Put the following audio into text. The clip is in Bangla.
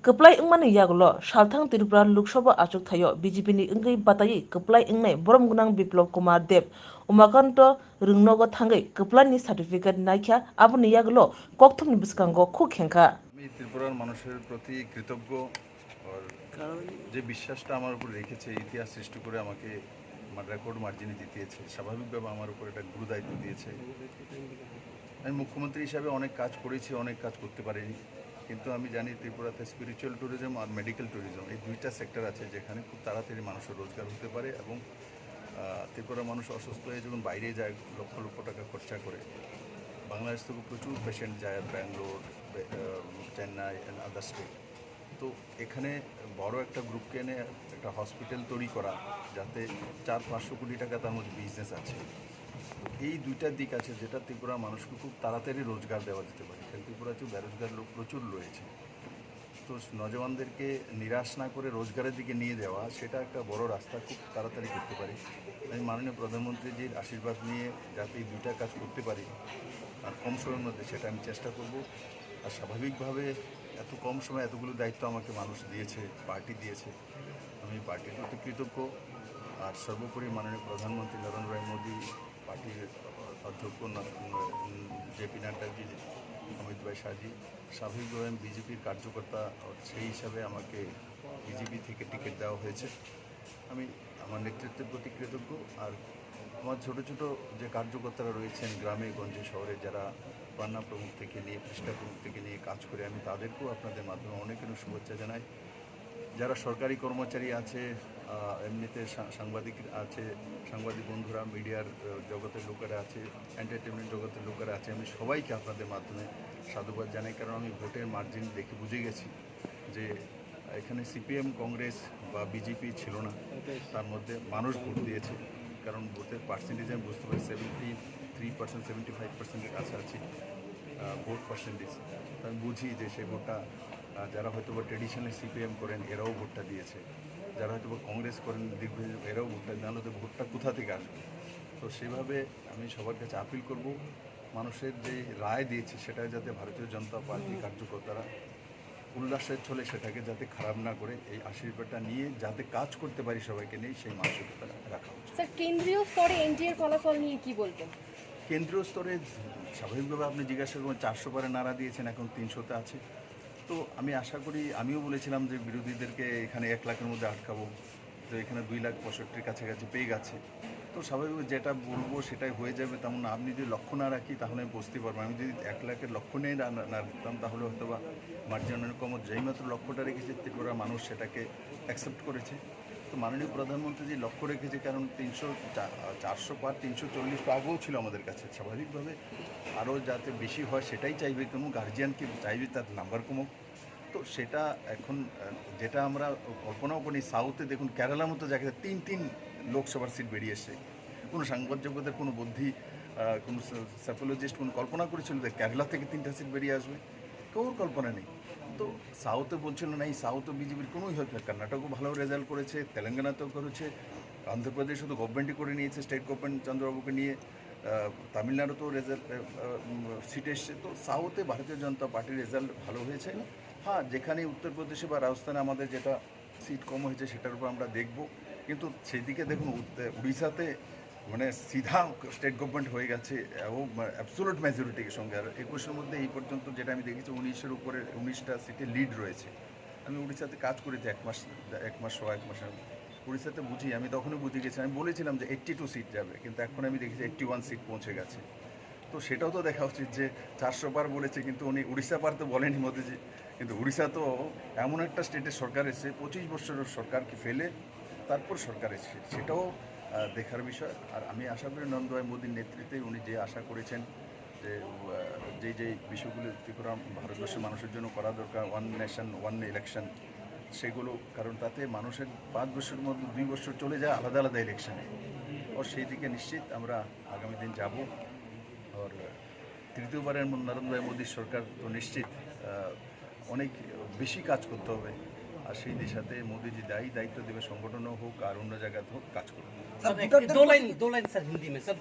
Keplai ingmani yagulo Salthang Tripura Lok Sabha achuk thayo BJP ni ingei batai keplai ingnai borom gunang Biplop Kumar Dev umakanto rungnogo thangai keplani certificate naikha aboni yagulo kokthumni biskango khukhenka আমি ত্রিপুরার মানুষের প্রতি কৃতজ্ঞ আর যে বিশ্বাসটা আমার উপর রেখেছে ইতিহাস সৃষ্টি করে আমাকে আমার রেকর্ড মার্জিনে জিতিয়েছে স্বাভাবিকভাবে আমার উপর একটা গুরু দায়িত্ব দিয়েছে আমি মুখ্যমন্ত্রী হিসাবে অনেক কাজ করেছি অনেক কাজ করতে পারিনি কিন্তু আমি জানি ত্রিপুরাতে স্পিরিচুয়াল ট্যুরিজম আর মেডিকেল ট্যুরিজম এই দুইটা সেক্টর আছে যেখানে খুব তাড়াতাড়ি মানুষের রোজগার হতে পারে এবং ত্রিপুরার মানুষ অসুস্থ হয়ে যখন বাইরে যায় লক্ষ লক্ষ টাকা খরচা করে বাংলাদেশ থেকে প্রচুর পেশেন্ট যায় Bangalore Chennai and other state তো এখানে বড় একটা গ্রুপকে এনে একটা হসপিটাল তৈরি করা যাতে 400-500 কোটি টাকা তার মধ্যে বিজনেস আছে এই দুইটা দিক আছে যেটা ত্রিপুরার মানুষকে খুব তাড়াতাড়ি রোজগার দেওয়া যেতে পারে কারণ ত্রিপুরাতে বেরোজগার লোক প্রচুর রয়েছে তো নজওয়ানদেরকে নিরাশ না করে রোজগারের দিকে নিয়ে যাওয়া সেটা একটা বড় রাস্তা খুব তাড়াতাড়ি করতে পারি আমি মাননীয় প্রধানমন্ত্রীজির আশীর্বাদ নিয়ে যাতে এই দুইটা কাজ করতে পারি আর কম সময়ের মধ্যে সেটা আমি চেষ্টা করব আর স্বাভাবিকভাবে এত কম সময়ে এতগুলো দায়িত্ব আমাকে মানুষ দিয়েছে পার্টি দিয়েছে আমি পার্টির প্রতি কৃতজ্ঞ আর সর্বোপরি মাননীয় প্রধানমন্ত্রী নরেন্দ্র মোদী পার্টির অধ্যক্ষ জেপি নাড্ডাজি অমিত ভাই শাহজি স্বাভাবিকভাবে আমি বিজেপির কার্যকর্তা সেই হিসাবে আমাকে বিজেপি থেকে টিকিট দেওয়া হয়েছে আমি আমার নেতৃত্বের প্রতি কৃতজ্ঞ আর আমার ছোটো ছোটো যে কার্যকর্তারা রয়েছেন গ্রামে গঞ্জে শহরে যারা পান্না প্রমুখ থেকে নিয়ে পৃষ্ঠা প্রমুখ থেকে নিয়ে কাজ করে আমি তাদেরকেও আপনাদের মাধ্যমে অনেক শুভেচ্ছা জানাই যারা সরকারি কর্মচারী আছে এমনিতে সাংবাদিক আছে সাংবাদিক বন্ধুরা মিডিয়ার জগতের লোকেরা আছে এন্টারটেনমেন্ট জগতের লোকেরা আছে আমি সবাইকে আপনাদের মাধ্যমে সাধুবাদ জানাই কারণ আমি ভোটের মার্জিন দেখে বুঝে গেছি যে এখানে সিপিএম কংগ্রেস বা বিজেপি ছিল না তার মধ্যে মানুষ ভোট দিয়েছে কারণ ভোটের পার্সেন্টেজ আমি বুঝতে পারি 73% 75%-এর কাছাকাছি ভোট পার্সেন্টেজ আমি বুঝি যে সেই ভোটটা যারা হয়তো বা ট্রেডিশনালি সিপিএম করেন এরাও ভোটটা দিয়েছে যারা হয়তো বা কংগ্রেস করেন দীর্ঘদিন এরাও ভোটটা নাহলে তো ভোটটা কোথা থেকে আসবে তো সেভাবে আমি সবার কাছে আপিল করব মানুষের যে রায় দিয়েছে সেটা যাতে ভারতীয় জনতা পার্টি কার্যকর্তারা উল্লাসের ছলে সেটাকে যাতে খারাপ না করে এই আশীর্বাদটা নিয়ে যাতে কাজ করতে পারি সবাইকে নিয়ে সেই মানসিকতা রাখা উচিত। স্যার কেন্দ্রীয় স্তরে এনডিএর ফলাফল নিয়ে কি বলবেন? কেন্দ্রীয় স্তরে স্বাভাবিকভাবে আপনি জিজ্ঞাসা করবেন 400 পারে নাড়া দিয়েছেন এখন 300-তে আছে তো আমি আশা করি আমিও বলেছিলাম যে বিরোধীদেরকে এখানে 1 লাখের মধ্যে আটকাবো তো এখানে 2,65,000 কাছাকাছি পেয়ে গেছে তো স্বাভাবিক যেটা বলবো সেটাই হয়ে যাবে তেমন আপনি যদি লক্ষ্য না রাখি তাহলে আমি বুঝতে পারবো আমি যদি 1 লাখের লক্ষ্য নিয়ে না রাখতাম তাহলে হয়তো বা মার্জিন কম যেই মাত্র লক্ষ্যটা রেখেছে ত্রিপুরা মানুষ সেটাকে অ্যাকসেপ্ট করেছে তো মাননীয় প্রধানমন্ত্রী যে লক্ষ্য রেখেছে কারণ 400 পার 340 তো আগেও ছিল আমাদের কাছে স্বাভাবিকভাবে আরও যাতে বেশি হয় সেটাই চাইবে কোনো গার্জিয়ানকে চাইবে তার নাম্বার কমুক তো সেটা এখন যেটা আমরা কল্পনাও করি সাউথে দেখুন কেরালার মতো জায়গায় 3 লোকসভার সিট বেরিয়ে এসে কোনো সাংবাদিকদের কোনো বুদ্ধি কোনো সাইকোলজিস্ট কোনো কল্পনা করেছিল যে কেরালা থেকে 3টা সিট বেরিয়ে আসবে কেউ কল্পনা নেই তো সাউথে বলছিল না এই সাউথে বিজেপির কোনোই হয়তো কর্ণাটকও ভালো রেজাল্ট করেছে তেলেঙ্গানাতেও করেছে অন্ধ্রপ্রদেশও তো গভর্নমেন্টই করে নিয়েছে স্টেট গভর্নমেন্ট চন্দ্রবাবুকে নিয়ে তামিলনাড়ুতেও রেজাল্ট সিট এসছে তো সাউথে ভারতীয় জনতা পার্টির রেজাল্ট ভালো হয়েছে হ্যাঁ যেখানে উত্তরপ্রদেশে বা রাজস্থানে আমাদের যেটা সিট কম হয়েছে সেটার উপর আমরা দেখব কিন্তু সেদিকে দেখুন উড়িষ্যাতে মানে সিধা স্টেট গভর্নমেন্ট হয়ে গেছে এবং অ্যাবসোলুট মেজরিটির সঙ্গে আর 21-এর মধ্যে এই পর্যন্ত যেটা আমি দেখেছি 19-এর উপরে 19টা সিটে লিড রয়েছে আমি উড়িষ্যাতে কাজ করেছি এক মাস সবা এক মাসের উড়িষ্যাতে বুঝি আমি তখনই বুঝে গেছি আমি বলেছিলাম যে 82 সিট যাবে কিন্তু এখন আমি দেখেছি 81 সিট পৌঁছে গেছে তো সেটাও তো দেখা উচিত যে 400 পার বলেছে কিন্তু উনি উড়িষ্যা পার তো বলেনি মোদিজি কিন্তু উড়িষ্যা তো এমন একটা স্টেটের সরকার এসে 25 বছরের সরকারকে ফেলে তারপর সরকার এসেছে সেটাও দেখার বিষয় আর আমি আশা করি নরেন্দ্র ভাই মোদীর নেতৃত্বে উনি যে আশা করেছেন যে যে বিষয়গুলো ত্রিপুরা ভারতবর্ষের মানুষের জন্য করা দরকার 1 নেশন 1 ইলেকশন সেগুলো কারণ তাতে মানুষের 5 বছরের মধ্যে 2 বছর চলে যায় আলাদা আলাদা ইলেকশনে ও সেই দিকে নিশ্চিত আমরা আগামী দিন যাব আর তৃতীয়বারের নরেন্দ্র ভাই মোদীর সরকার তো নিশ্চিত অনেক বেশি কাজ করতে হবে আর সেই দিশাতে মোদীজি দায়িত্ব দেবে সংগঠনও হোক আর অন্য জায়গাতে হোক কাজ করবে। सर दो लाइन सर हिंदी में सर